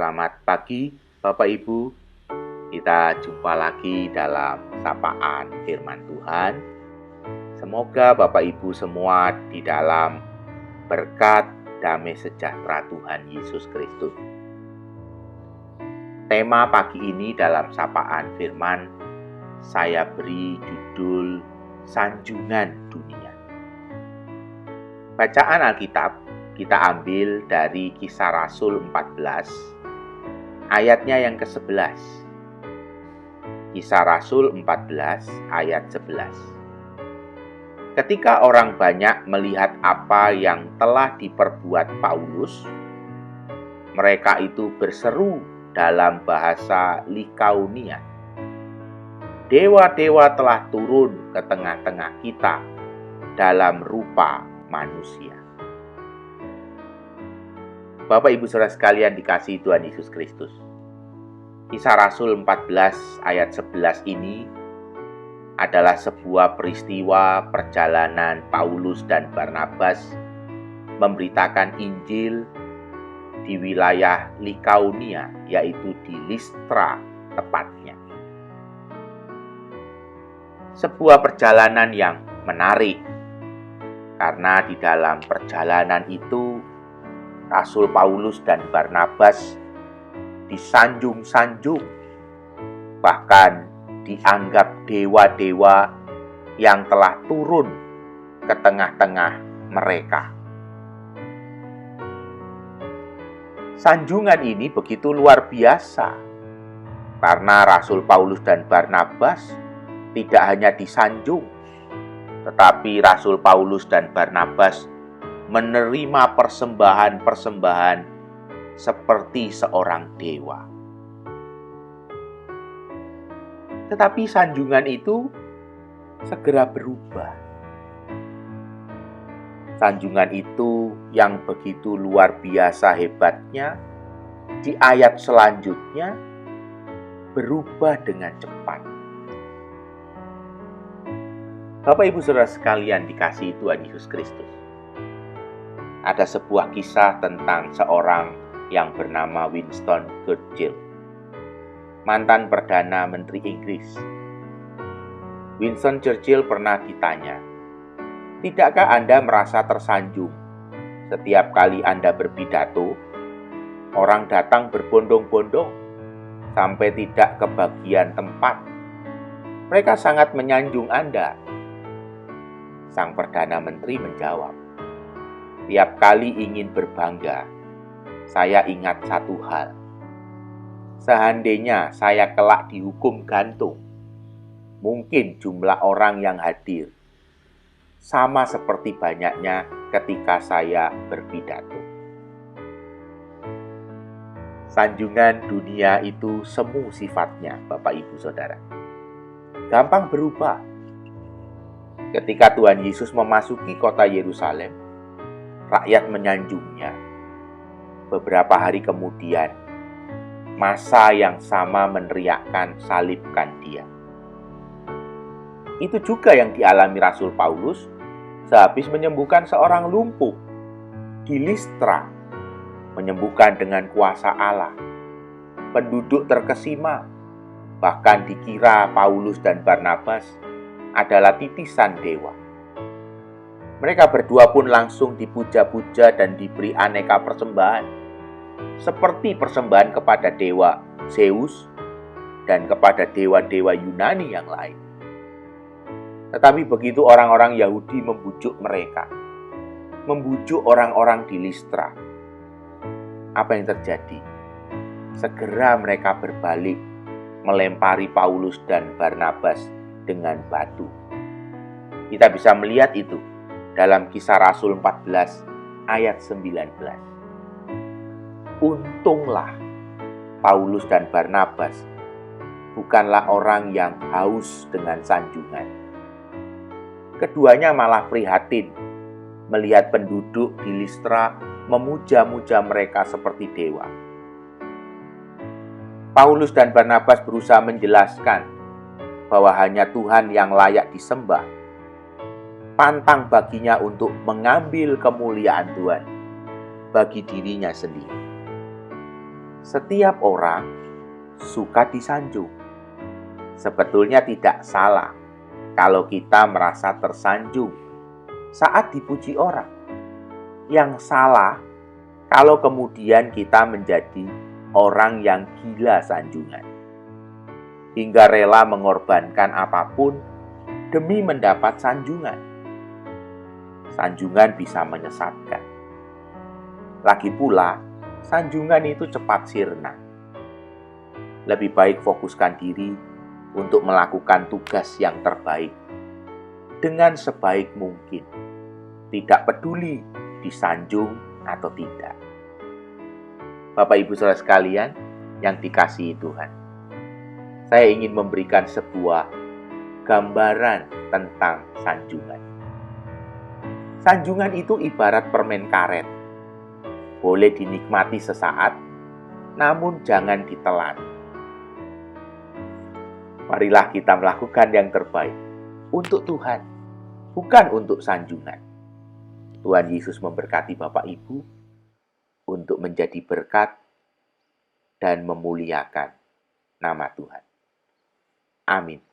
Selamat pagi, Bapak Ibu. Kita jumpa lagi dalam sapaan firman Tuhan. Semoga Bapak Ibu semua di dalam berkat damai sejahtera Tuhan Yesus Kristus. Tema pagi ini dalam sapaan firman saya beri judul Sanjungan Dunia. Bacaan Alkitab kita ambil dari Kisah Rasul 14, ayatnya yang ke-11. Kisah Rasul 14, ayat 11. Ketika orang banyak melihat apa yang telah diperbuat Paulus, mereka itu berseru dalam bahasa Likaonia, "Dewa-dewa telah turun ke tengah-tengah kita dalam rupa manusia." Bapak Ibu Saudara sekalian dikasihi Tuhan Yesus Kristus. Kisah Rasul 14 ayat 11 ini adalah sebuah peristiwa perjalanan Paulus dan Barnabas memberitakan Injil di wilayah Likaonia, yaitu di Listra tepatnya. Sebuah perjalanan yang menarik, karena di dalam perjalanan itu Rasul Paulus dan Barnabas disanjung-sanjung, bahkan dianggap dewa-dewa yang telah turun ke tengah-tengah mereka. Sanjungan ini begitu luar biasa, karena Rasul Paulus dan Barnabas tidak hanya disanjung, tetapi Rasul Paulus dan Barnabas menerima persembahan-persembahan seperti seorang dewa. Tetapi sanjungan itu segera berubah. Sanjungan itu yang begitu luar biasa hebatnya, di ayat selanjutnya berubah dengan cepat. Bapak Ibu Saudara sekalian dikasihi Tuhan Yesus Kristus. Ada sebuah kisah tentang seorang yang bernama Winston Churchill, mantan Perdana Menteri Inggris. Winston Churchill pernah ditanya, "Tidakkah Anda merasa tersanjung setiap kali Anda berpidato? Orang datang berbondong-bondong sampai tidak kebagian tempat. Mereka sangat menyanjung Anda." Sang Perdana Menteri menjawab, "Tiap kali ingin berbangga, saya ingat satu hal. Seandainya saya kelak dihukum gantung, mungkin jumlah orang yang hadir sama seperti banyaknya ketika saya berpidato." Sanjungan dunia itu semu sifatnya, Bapak Ibu Saudara. Gampang berubah. Ketika Tuhan Yesus memasuki kota Yerusalem, rakyat menyanjungnya. Beberapa hari kemudian, massa yang sama meneriakkan, "Salibkan dia." Itu juga yang dialami Rasul Paulus sehabis menyembuhkan seorang lumpuh di Listra, menyembuhkan dengan kuasa Allah. Penduduk terkesima, bahkan dikira Paulus dan Barnabas adalah titisan dewa. Mereka berdua pun langsung dipuja-puja dan diberi aneka persembahan, seperti persembahan kepada dewa Zeus dan kepada dewa-dewa Yunani yang lain. Tetapi begitu orang-orang Yahudi membujuk mereka, membujuk orang-orang di Listra, apa yang terjadi? Segera mereka berbalik, melempari Paulus dan Barnabas dengan batu. Kita bisa melihat itu dalam Kisah Rasul 14 ayat 19. Untunglah Paulus dan Barnabas bukanlah orang yang haus dengan sanjungan. Keduanya malah prihatin melihat penduduk di Listra memuja-muja mereka seperti dewa. Paulus dan Barnabas berusaha menjelaskan bahwa hanya Tuhan yang layak disembah. Pantang baginya untuk mengambil kemuliaan Tuhan bagi dirinya sendiri. Setiap orang suka disanjung. Sebetulnya tidak salah kalau kita merasa tersanjung saat dipuji orang. Yang salah kalau kemudian kita menjadi orang yang gila sanjungan, hingga rela mengorbankan apapun demi mendapat sanjungan. Sanjungan bisa menyesatkan. Lagi pula, sanjungan itu cepat sirna. Lebih baik fokuskan diri untuk melakukan tugas yang terbaik dengan sebaik mungkin, tidak peduli disanjung atau tidak. Bapak Ibu Saudara sekalian yang dikasihi Tuhan, saya ingin memberikan sebuah gambaran tentang sanjungan. Sanjungan itu ibarat permen karet. Boleh dinikmati sesaat, namun jangan ditelan. Marilah kita melakukan yang terbaik untuk Tuhan, bukan untuk sanjungan. Tuhan Yesus memberkati Bapak Ibu untuk menjadi berkat dan memuliakan nama Tuhan. Amin.